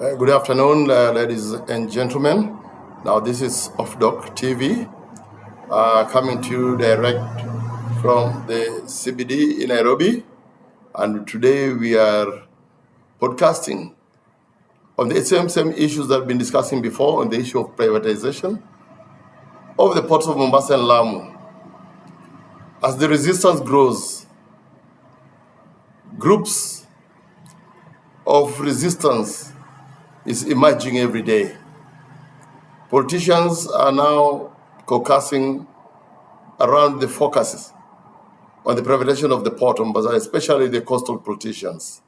Good afternoon, ladies and gentlemen. Now, this is Off Doc TV, coming to you direct from the CBD in Nairobi. And today we are podcasting on the same issues that I've been discussing before on the issue of privatization of the ports of Mombasa and Lamu. As the resistance grows, groups of resistance is emerging every day. Politicians are now caucusing around the focuses on the privatization of the port of Mombasa, especially the coastal politicians.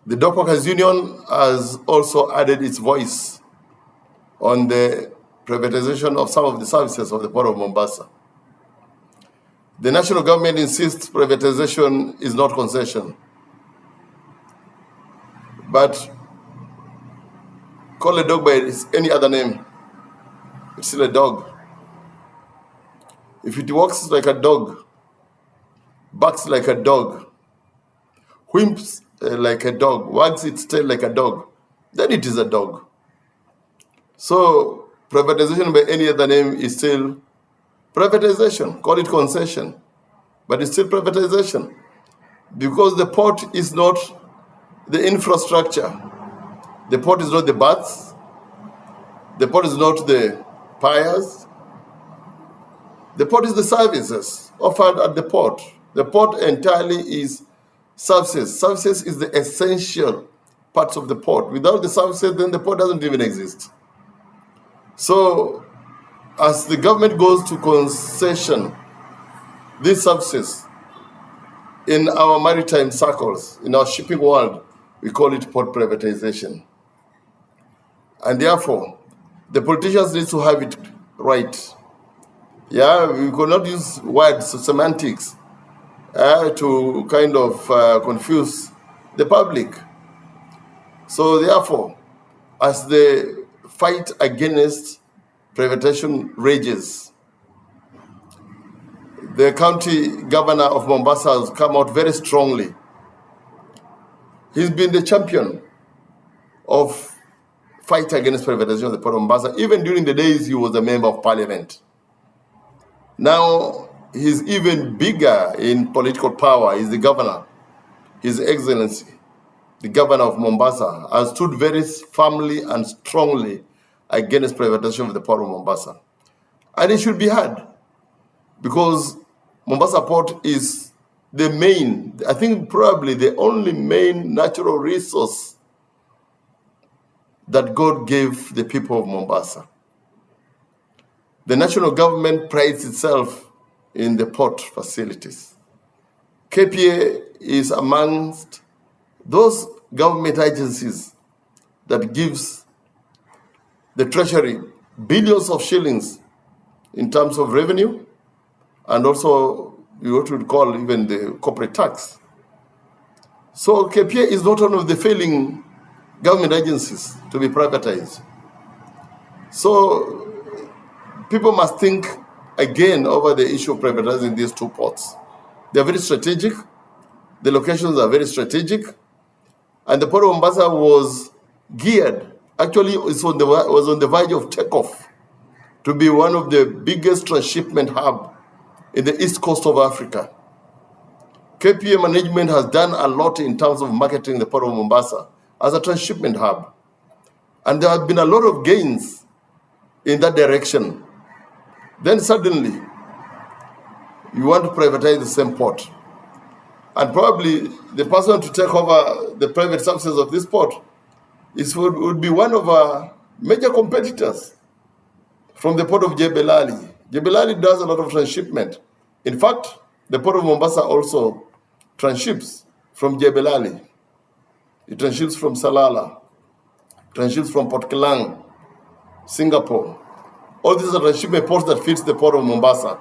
The Dockworkers Union has also added its voice on the privatization of some of the services of the port of Mombasa. The national government insists privatization is not concession, but call a dog by any other name, it's still a dog. If it walks like a dog, barks like a dog, whimps like a dog, wags its tail like a dog, then it is a dog. So privatization by any other name is still privatization. Call it concession, but it's still privatization, because the port is not the infrastructure. The port is not the baths. The port is not the piers. The port is the services offered at the port. The port entirely is services. Services is the essential parts of the port. Without the services, then the port doesn't even exist. So, as the government goes to concession these services in our maritime circles, in our shipping world, we call it port privatization. And therefore, the politicians need to have it right. Yeah, we could not use words, semantics, to kind of confuse the public. So therefore, as the fight against privatization rages, the county governor of Mombasa has come out very strongly. He's been the champion of fight against privatization of the port of Mombasa, even during the days he was a member of parliament. Now, he's even bigger in political power. He's the governor. His Excellency, the governor of Mombasa, has stood very firmly and strongly against privatization of the port of Mombasa. And it should be heard, because Mombasa port is the main, I think probably the only main natural resource that God gave the people of Mombasa. The national government prides itself in the port facilities. KPA is amongst those government agencies that gives the treasury billions of shillings in terms of revenue, and also what we would call even the corporate tax. So KPA is not one of the failing government agencies to be privatized. So people must think again over the issue of privatizing these two ports. They're very strategic. The locations are very strategic. And the port of Mombasa was geared, actually it was on the verge of takeoff to be one of the biggest transshipment hub in the east coast of Africa. KPA management has done a lot in terms of marketing the port of Mombasa as a transshipment hub. And there have been a lot of gains in that direction. Then suddenly, you want to privatize the same port. And probably the person to take over the private services of this port would be one of our major competitors from the port of Jebel Ali. Jebel Ali does a lot of transshipment. In fact, the port of Mombasa also transships from Jebel Ali. It transships from Salalah, transships from Port Kelang, Singapore. All these are transshipment ports that feeds the port of Mombasa.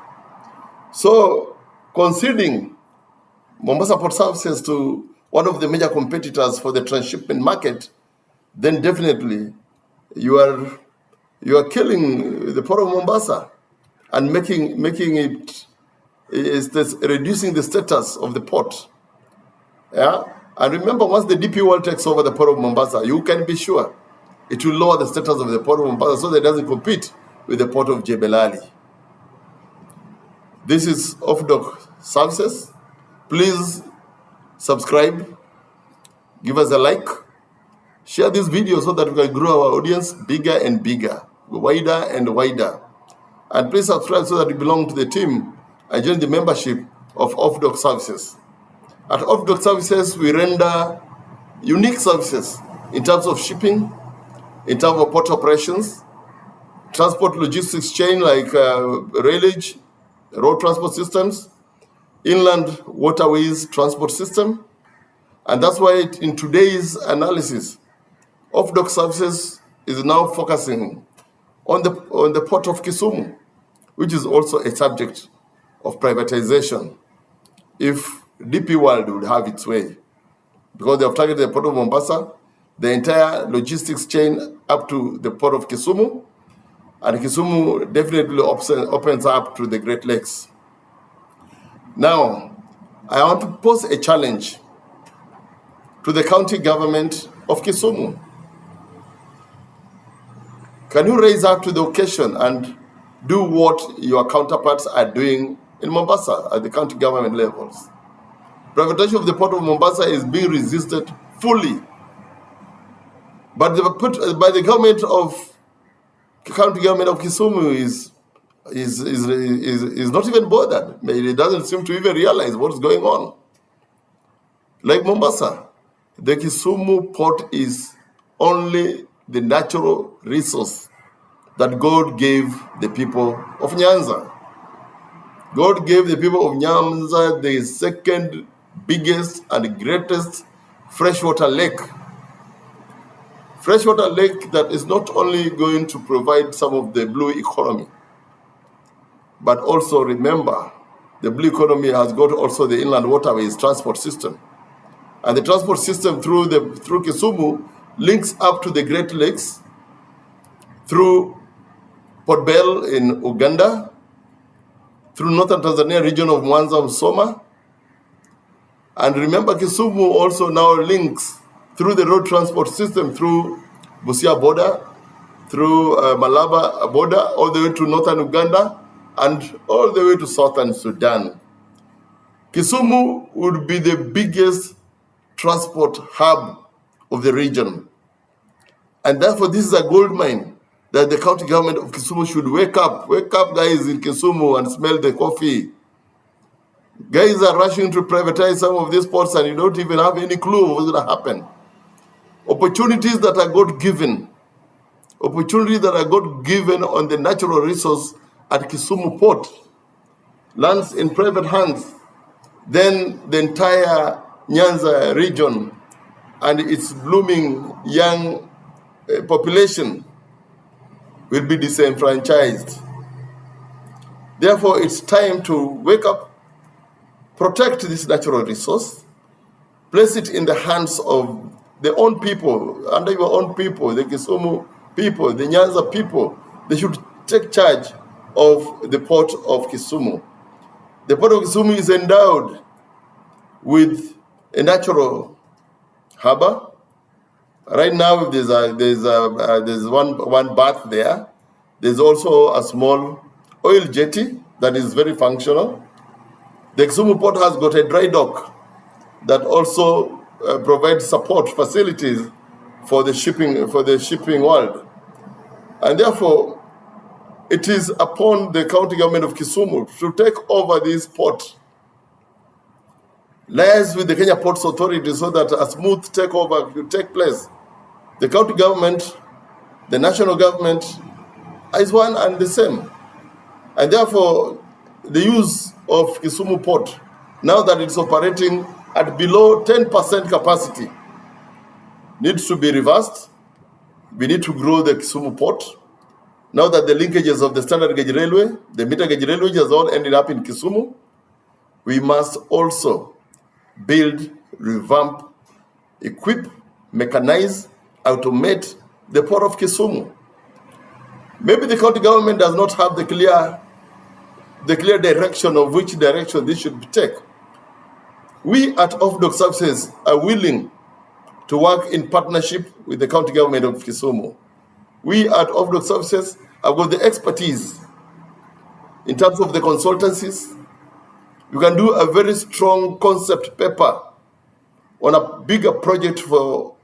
So, conceding Mombasa Port Services to one of the major competitors for the transshipment market, then definitely you are killing the port of Mombasa and making it reducing the status of the port. Yeah, And remember, once the DP World takes over the port of Mombasa, you can be sure it will lower the status of the port of Mombasa so that it doesn't compete with the port of Jebel Ali. This is Off-Dock Services. Please subscribe, give us a like, share this video so that we can grow our audience bigger and bigger, wider and wider. And please subscribe so that you belong to the team and join the membership of Off-Dock Services. At Off-Dock Services, we render unique services in terms of shipping, in terms of port operations, transport logistics chain like railage, road transport systems, inland waterways transport system. And that's why in today's analysis, Off-Dock Services is now focusing on the port of Kisumu, which is also a subject of privatization if DP World would have its way. Because they have targeted the port of Mombasa, the entire logistics chain up to the port of Kisumu, and Kisumu definitely opens up to the Great Lakes. Now, I want to pose a challenge to the county government of Kisumu. Can you raise up to the occasion and do what your counterparts are doing in Mombasa at the county government levels? Privatization of the port of Mombasa is being resisted fully, but by the government of county government of Kisumu is not even bothered. It doesn't seem to even realize what's going on. Like Mombasa, the Kisumu port is only the natural resource that God gave the people of Nyanza. God gave the people of Nyanza the second biggest and greatest freshwater lake. Freshwater lake that is not only going to provide some of the blue economy, but also remember, the blue economy has got also the inland waterways transport system. And the transport system through Kisumu links up to the Great Lakes through Port Bell in Uganda, through northern Tanzania region of Mwanza, Msoma. And remember, Kisumu also now links through the road transport system through Busia border, through Malaba border, all the way to northern Uganda, and all the way to southern Sudan. Kisumu would be the biggest transport hub of the region. And therefore, this is a gold mine that the county government of Kisumu should wake up. Wake up, guys, in Kisumu and smell the coffee. Guys are rushing to privatize some of these ports and you don't even have any clue of what's going to happen. Opportunities that are God-given. Opportunities that are God-given on the natural resource at Kisumu Port. Lands in private hands. Then the entire Nyanza region and its blooming young population will be disenfranchised. Therefore, it's time to wake up, protect this natural resource, place it in the hands of their own people, under your own people, the Kisumu people, the Nyanza people. They should take charge of the port of Kisumu. The port of Kisumu is endowed with a natural harbor. Right now, there's one berth there. There's also a small oil jetty that is very functional. The Kisumu port has got a dry dock that also provides support facilities for the shipping world. And therefore, it is upon the county government of Kisumu to take over this port, liaise with the Kenya Ports Authority so that a smooth takeover will take place. The county government, the national government is one and the same. And therefore, the use of Kisumu Port, now that it's operating at below 10% capacity, needs to be reversed. We need to grow the Kisumu Port. Now that the linkages of the standard gauge railway, the meter gauge railway has all ended up in Kisumu, we must also build, revamp, equip, mechanize, automate the port of Kisumu. Maybe the county government does not have the clear direction of which direction this should take. We at Off-Dock Services are willing to work in partnership with the county government of Kisumu. We at Off-Dock Services have got the expertise in terms of the consultancies. You can do a very strong concept paper on a bigger project for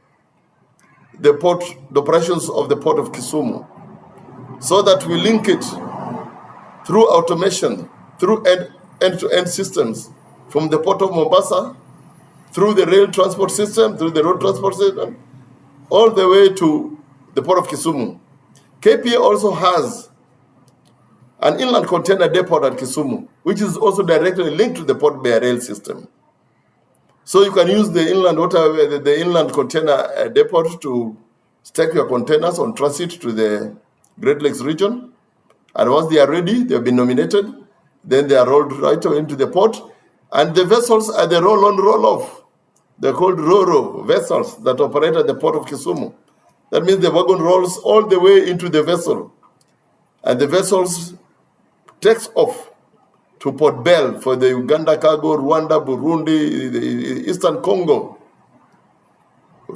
the port, the operations of the port of Kisumu, so that we link it through automation, through end-to-end systems, from the port of Mombasa, through the rail transport system, through the road transport system, all the way to the port of Kisumu. KPA also has an inland container depot at Kisumu, which is also directly linked to the port by rail system. So you can use the inland water, the inland container depot to stack your containers on transit to the Great Lakes region. And once they are ready, they have been nominated, then they are rolled right into the port. And the vessels are the roll-on, roll-off. They're called Ro-Ro vessels that operate at the port of Kisumu. That means the wagon rolls all the way into the vessel. And the vessels takes off to Port Bell for the Uganda cargo, Rwanda, Burundi, the Eastern Congo.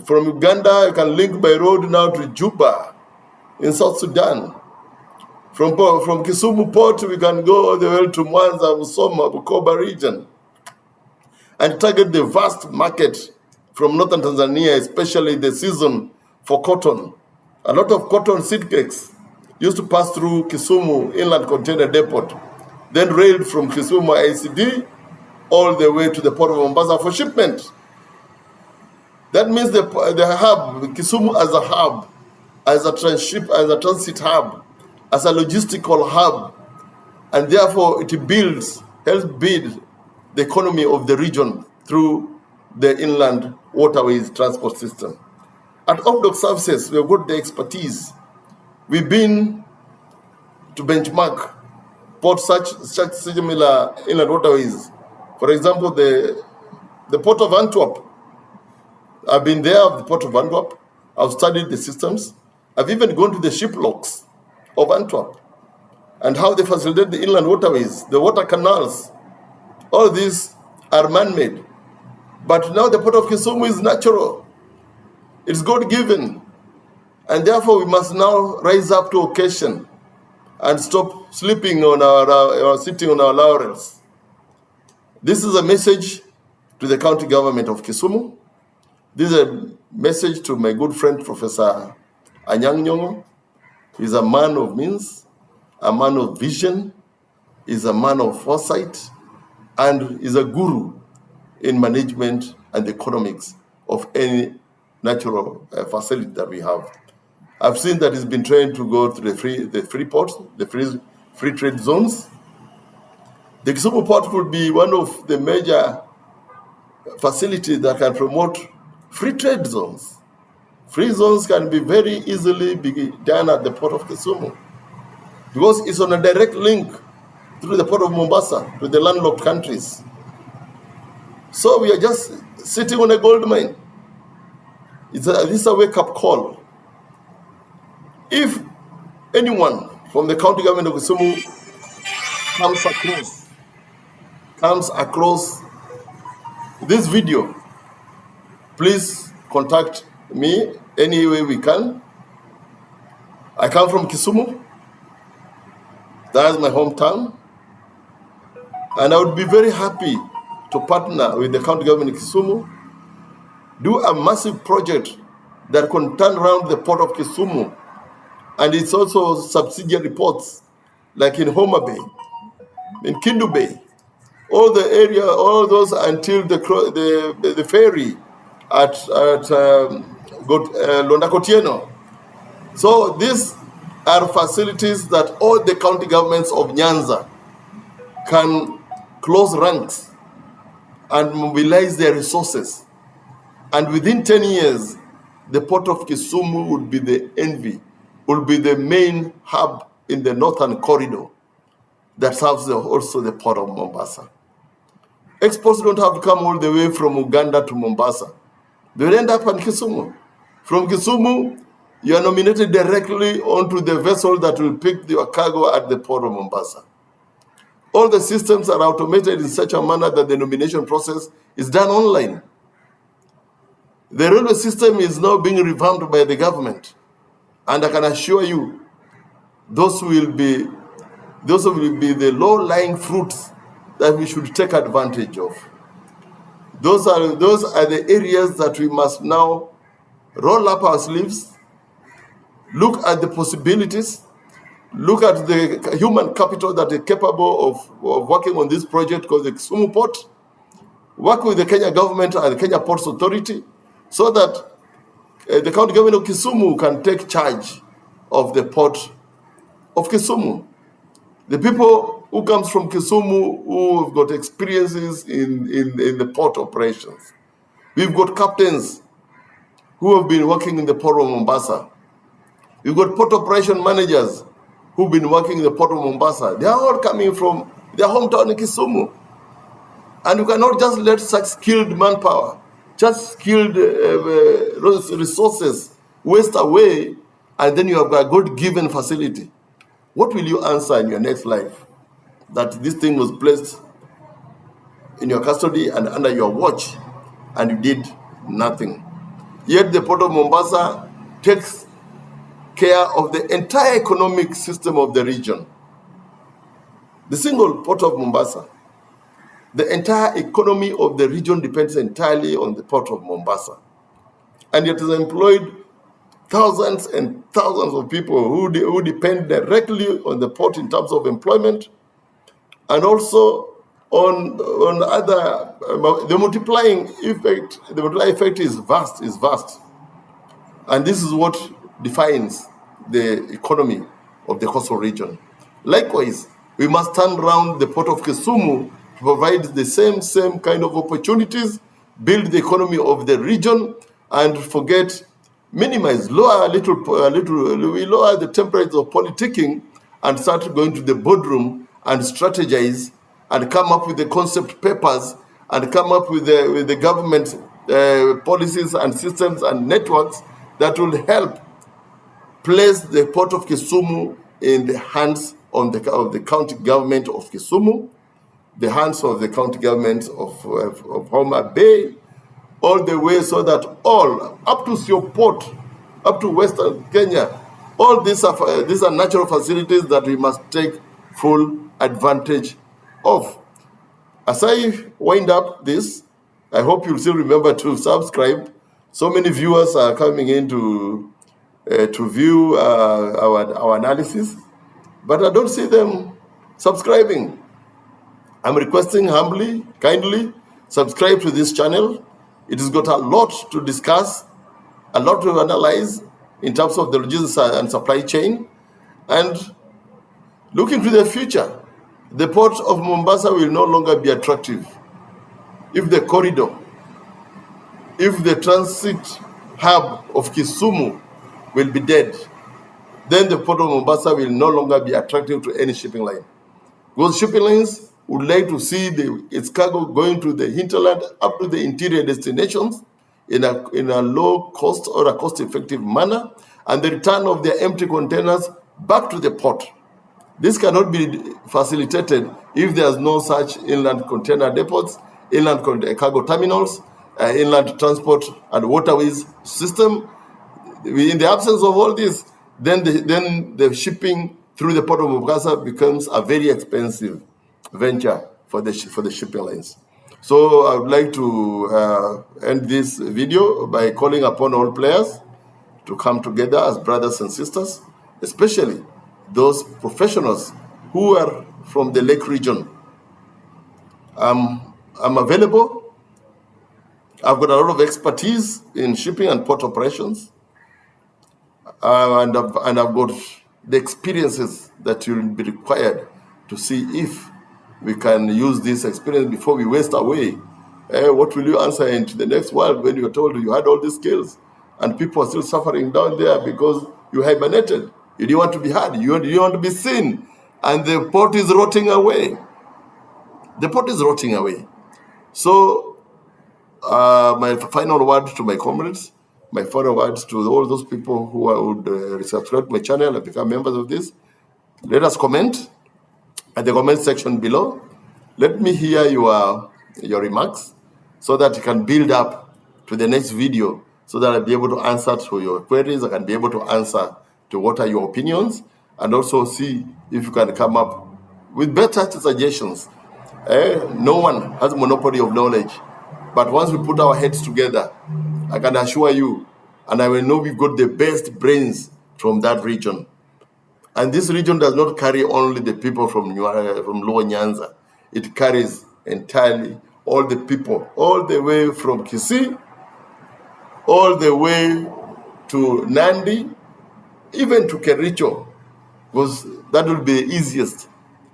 From Uganda, you can link by road now to Juba in South Sudan. From Kisumu Port, we can go all the way to Mwanza, Musoma, Bukoba region, and target the vast market from northern Tanzania, especially the season for cotton. A lot of cotton seed cakes used to pass through Kisumu Inland Container Depot, then railed from Kisumu ICD all the way to the port of Mombasa for shipment. That means the hub, Kisumu as a hub, as a transit hub, as a logistical hub, and therefore it helps build the economy of the region through the inland waterways transport system. At Off-Dock Services, we have got the expertise. We've been to benchmark port such similar inland waterways. For example, the port of Antwerp. I've been there at the port of Antwerp. I've studied the systems. I've even gone to the ship locks of Antwerp and how they facilitate the inland waterways, the water canals. All these are man-made. But now the port of Kisumu is natural. It's God-given. And therefore we must now rise up to occasion and stop sleeping on or sitting on our laurels. This is a message to the county government of Kisumu. This is a message to my good friend, Professor Anyang' Nyong'o. He's a man of means, a man of vision, is a man of foresight, and is a guru in management and economics of any natural facility that we have. I've seen that he's been trained to go to the free ports, the free trade zones. The KISUMU port could be one of the major facilities that can promote free trade zones. Free zones can be very easily be done at the port of Kisumu because it's on a direct link through the port of Mombasa to the landlocked countries. So we are just sitting on a gold mine. This is a wake-up call. If anyone from the county government of Kisumu comes across this video, please contact me any way we can. I come from Kisumu. That is my hometown. And I would be very happy to partner with the county government of Kisumu, do a massive project that can turn around the port of Kisumu. And it's also subsidiary ports, like in Homa Bay, in Kindu Bay, all the area, all those until the ferry at Londakotieno. So these are facilities that all the county governments of Nyanza can close ranks and mobilize their resources. And within 10 years, the port of Kisumu would be the envy, would be the main hub in the northern corridor that serves also the port of Mombasa. Exports don't have to come all the way from Uganda to Mombasa. They will end up in Kisumu. From Kisumu, you are nominated directly onto the vessel that will pick your cargo at the port of Mombasa. All the systems are automated in such a manner that the nomination process is done online. The railway system is now being revamped by the government. And I can assure you, those will be the low-lying fruits that we should take advantage of. Those are the areas that we must now roll up our sleeves, look at the possibilities, look at the human capital that is capable of working on this project called the KISUMU Port, work with the Kenya government and the Kenya Ports Authority so that the county government of Kisumu can take charge of the port of Kisumu. The people who comes from Kisumu who have got experiences in the port operations. We've got captains who have been working in the port of Mombasa. We've got port operation managers who've been working in the port of Mombasa. They are all coming from their hometown in Kisumu. And you cannot just let such skilled manpower, just skilled resources waste away, and then you have a God-given facility. What will you answer in your next life? That this thing was placed in your custody and under your watch, and you did nothing. Yet the port of Mombasa takes care of the entire economic system of the region. The single port of Mombasa, the entire economy of the region depends entirely on the port of Mombasa. And it has employed thousands and thousands of people who depend directly on the port in terms of employment, and also on other, the multiplying effect is vast. And this is what defines the economy of the coastal region. Likewise, we must turn around the port of Kisumu to provide the same kind of opportunities, build the economy of the region, and minimize, we lower the temperature of politicking and start going to the boardroom and strategize and come up with the concept papers and come up with the government policies and systems and networks that will help place the port of Kisumu in the hands of the county government of Kisumu, the hands of the county government of Homa Bay, all the way, so that all, up to Sio Port, up to Western Kenya, all these are natural facilities that we must take full advantage of. As I wind up this, I hope you'll still remember to subscribe. So many viewers are coming in to view our analysis, but I don't see them subscribing. I'm requesting humbly, kindly, subscribe to this channel. It has got a lot to discuss, a lot to analyze in terms of the logistics and supply chain. And looking to the future, the port of Mombasa will no longer be attractive if the corridor, if the transit hub of Kisumu will be dead. Then the port of Mombasa will no longer be attractive to any shipping line. Because shipping lines would like to see its cargo going to the hinterland up to the interior destinations in a low cost or a cost-effective manner, and the return of their empty containers back to the port. This cannot be facilitated if there's no such inland container depots, inland cargo terminals, inland transport and waterways system. In the absence of all this, then the shipping through the port of Mombasa becomes a very expensive venture for the shipping lines. So I would like to end this video by calling upon all players to come together as brothers and sisters, especially those professionals who are from the Lake region. I'm available. I've got a lot of expertise in shipping and port operations, and I've got the experiences that will be required to see if we can use this experience before we waste away. What will you answer into the next world when you're told you had all these skills and people are still suffering down there because you hibernated? You didn't want to be heard. You didn't want to be seen. And the port is rotting away. The port is rotting away. So my final word to my comrades, my final words to all those people who would subscribe to my channel and become members of this, let us comment at the comment section below. Let me hear your remarks so that you can build up to the next video, so that I'll be able to answer to your queries. I can be able to answer to what are your opinions, and also see if you can come up with better suggestions. No one has a monopoly of knowledge, but once we put our heads together, I can assure you, and I will know we've got the best brains from that region. And this region does not carry only the people from Lower Nyanza. It carries entirely all the people, all the way from Kisii, all the way to Nandi, even to Kericho, because that will be the easiest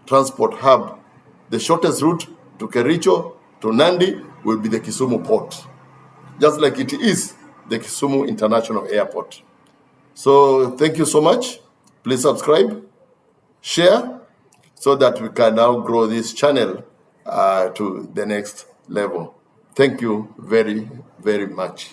transport hub. The shortest route to Kericho, to Nandi, will be the KISUMU port, just like it is the Kisumu International Airport. So thank you so much. Please subscribe, share, so that we can now grow this channel to the next level. Thank you very, very much.